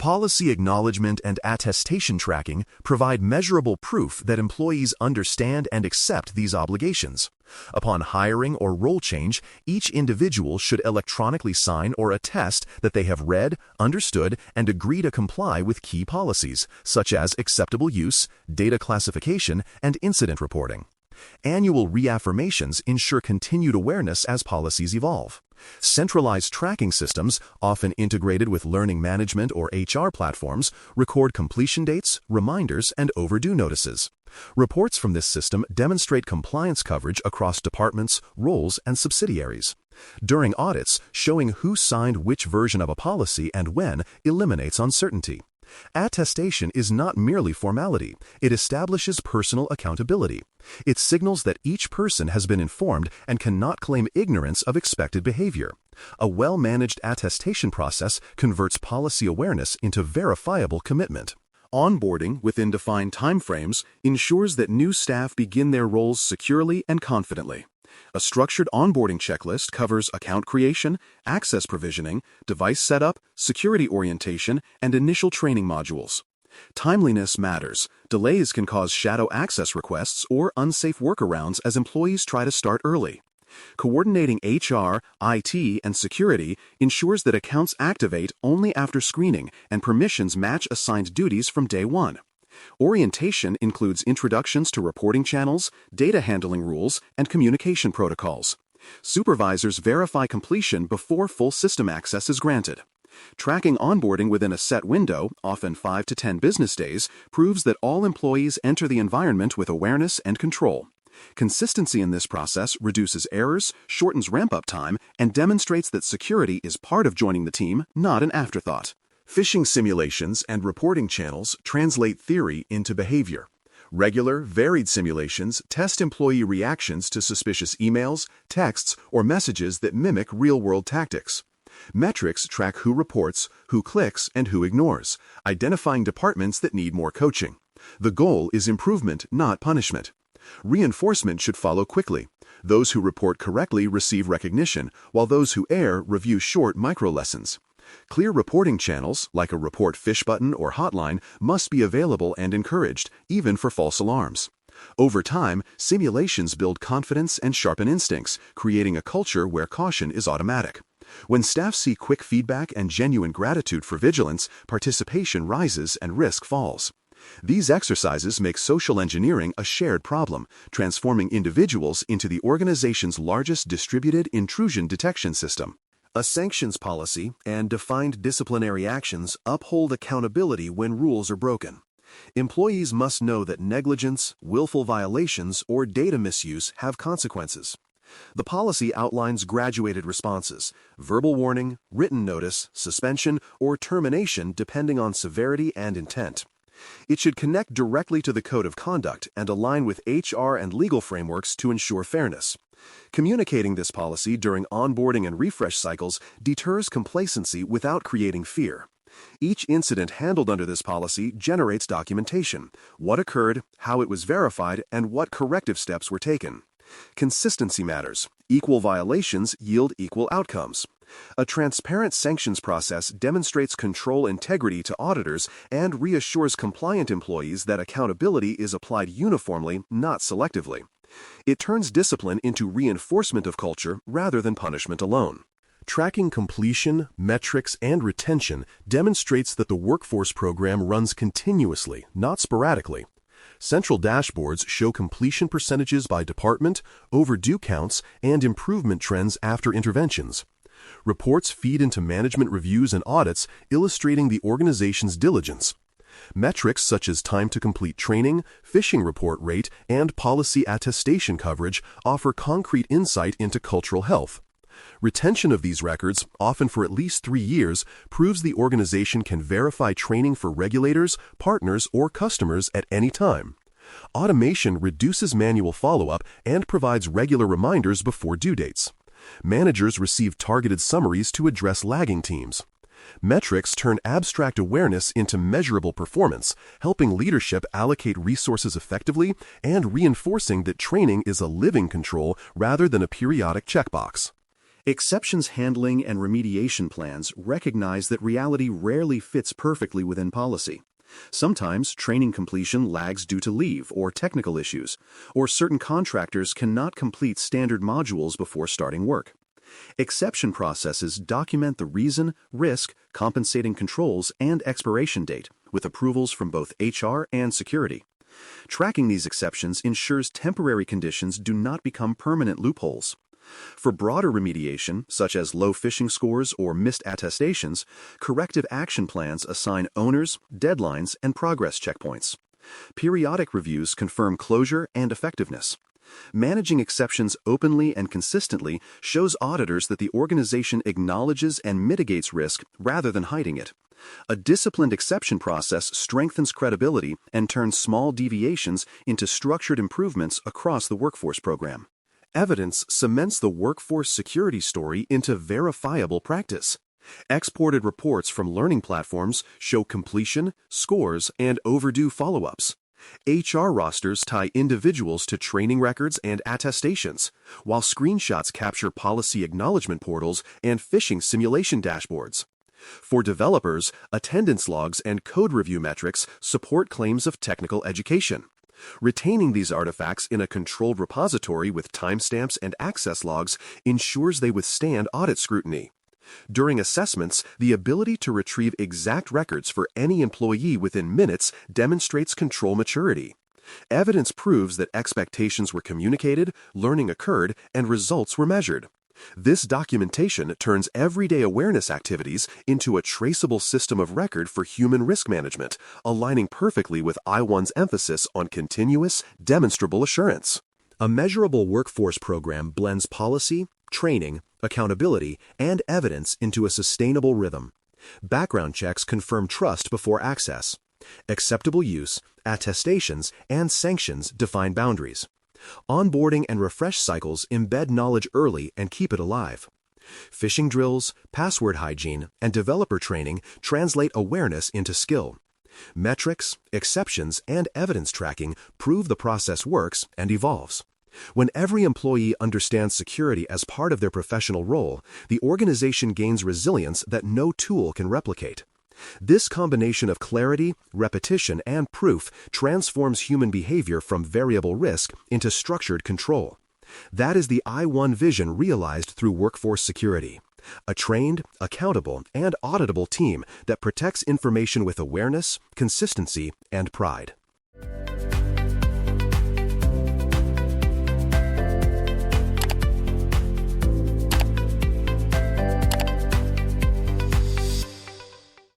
Policy acknowledgment and attestation tracking provide measurable proof that employees understand and accept these obligations. Upon hiring or role change, each individual should electronically sign or attest that they have read, understood, and agree to comply with key policies, such as acceptable use, data classification, and incident reporting. Annual reaffirmations ensure continued awareness as policies evolve. Centralized tracking systems, often integrated with learning management or HR platforms, record completion dates, reminders, and overdue notices. Reports from this system demonstrate compliance coverage across departments, roles, and subsidiaries. During audits, showing who signed which version of a policy and when eliminates uncertainty. Attestation is not merely formality, it establishes personal accountability. It signals that each person has been informed and cannot claim ignorance of expected behavior. A well-managed attestation process converts policy awareness into verifiable commitment. Onboarding within defined timeframes ensures that new staff begin their roles securely and confidently. A structured onboarding checklist covers account creation, access provisioning, device setup, security orientation, and initial training modules. Timeliness matters. Delays can cause shadow access requests or unsafe workarounds as employees try to start early. Coordinating HR, IT, and security ensures that accounts activate only after screening and permissions match assigned duties from day one. Orientation includes introductions to reporting channels, data handling rules, and communication protocols. Supervisors verify completion before full system access is granted. Tracking onboarding within a set window, often 5 to 10 business days, proves that all employees enter the environment with awareness and control. Consistency in this process reduces errors, shortens ramp-up time, and demonstrates that security is part of joining the team, not an afterthought. Phishing simulations and reporting channels translate theory into behavior. Regular, varied simulations test employee reactions to suspicious emails, texts, or messages that mimic real-world tactics. Metrics track who reports, who clicks, and who ignores, identifying departments that need more coaching. The goal is improvement, not punishment. Reinforcement should follow quickly. Those who report correctly receive recognition, while those who err review short micro-lessons. Clear reporting channels, like a report fish button or hotline, must be available and encouraged, even for false alarms. Over time, simulations build confidence and sharpen instincts, creating a culture where caution is automatic. When staff see quick feedback and genuine gratitude for vigilance, participation rises and risk falls. These exercises make social engineering a shared problem, transforming individuals into the organization's largest distributed intrusion detection system. A sanctions policy and defined disciplinary actions uphold accountability when rules are broken. Employees must know that negligence, willful violations, or data misuse have consequences. The policy outlines graduated responses: verbal warning, written notice, suspension, or termination depending on severity and intent. It should connect directly to the code of conduct and align with HR and legal frameworks to ensure fairness. Communicating this policy during onboarding and refresh cycles deters complacency without creating fear. Each incident handled under this policy generates documentation: what occurred, how it was verified, and what corrective steps were taken. Consistency matters. Equal violations yield equal outcomes. A transparent sanctions process demonstrates control integrity to auditors and reassures compliant employees that accountability is applied uniformly, not selectively. It turns discipline into reinforcement of culture rather than punishment alone. Tracking completion, metrics, and retention demonstrates that the workforce program runs continuously, not sporadically. Central dashboards show completion percentages by department, overdue counts, and improvement trends after interventions. Reports feed into management reviews and audits, illustrating the organization's diligence. Metrics such as time to complete training, phishing report rate, and policy attestation coverage offer concrete insight into cultural health. Retention of these records, often for at least 3 years, proves the organization can verify training for regulators, partners, or customers at any time. Automation reduces manual follow-up and provides regular reminders before due dates. Managers receive targeted summaries to address lagging teams. Metrics turn abstract awareness into measurable performance, helping leadership allocate resources effectively and reinforcing that training is a living control rather than a periodic checkbox. Exceptions handling and remediation plans recognize that reality rarely fits perfectly within policy. Sometimes training completion lags due to leave or technical issues, or certain contractors cannot complete standard modules before starting work. Exception processes document the reason, risk, compensating controls, and expiration date, with approvals from both HR and security. Tracking these exceptions ensures temporary conditions do not become permanent loopholes. For broader remediation, such as low phishing scores or missed attestations, corrective action plans assign owners, deadlines, and progress checkpoints. Periodic reviews confirm closure and effectiveness. Managing exceptions openly and consistently shows auditors that the organization acknowledges and mitigates risk rather than hiding it. A disciplined exception process strengthens credibility and turns small deviations into structured improvements across the workforce program. Evidence cements the workforce security story into verifiable practice. Exported reports from learning platforms show completion, scores, and overdue follow-ups. HR rosters tie individuals to training records and attestations, while screenshots capture policy acknowledgment portals and phishing simulation dashboards. For developers, attendance logs and code review metrics support claims of technical education. Retaining these artifacts in a controlled repository with timestamps and access logs ensures they withstand audit scrutiny. During assessments, the ability to retrieve exact records for any employee within minutes demonstrates control maturity. Evidence proves that expectations were communicated, learning occurred, and results were measured. This documentation turns everyday awareness activities into a traceable system of record for human risk management, aligning perfectly with I1's emphasis on continuous, demonstrable assurance. A measurable workforce program blends policy, training, accountability, and evidence into a sustainable rhythm. Background checks confirm trust before access. Acceptable use, attestations, and sanctions define boundaries. Onboarding and refresh cycles embed knowledge early and keep it alive. Phishing drills, password hygiene, and developer training translate awareness into skill. Metrics, exceptions, and evidence tracking prove the process works and evolves. When every employee understands security as part of their professional role, the organization gains resilience that no tool can replicate. This combination of clarity, repetition, and proof transforms human behavior from variable risk into structured control. That is the I1 vision realized through workforce security. A trained, accountable, and auditable team that protects information with awareness, consistency, and pride.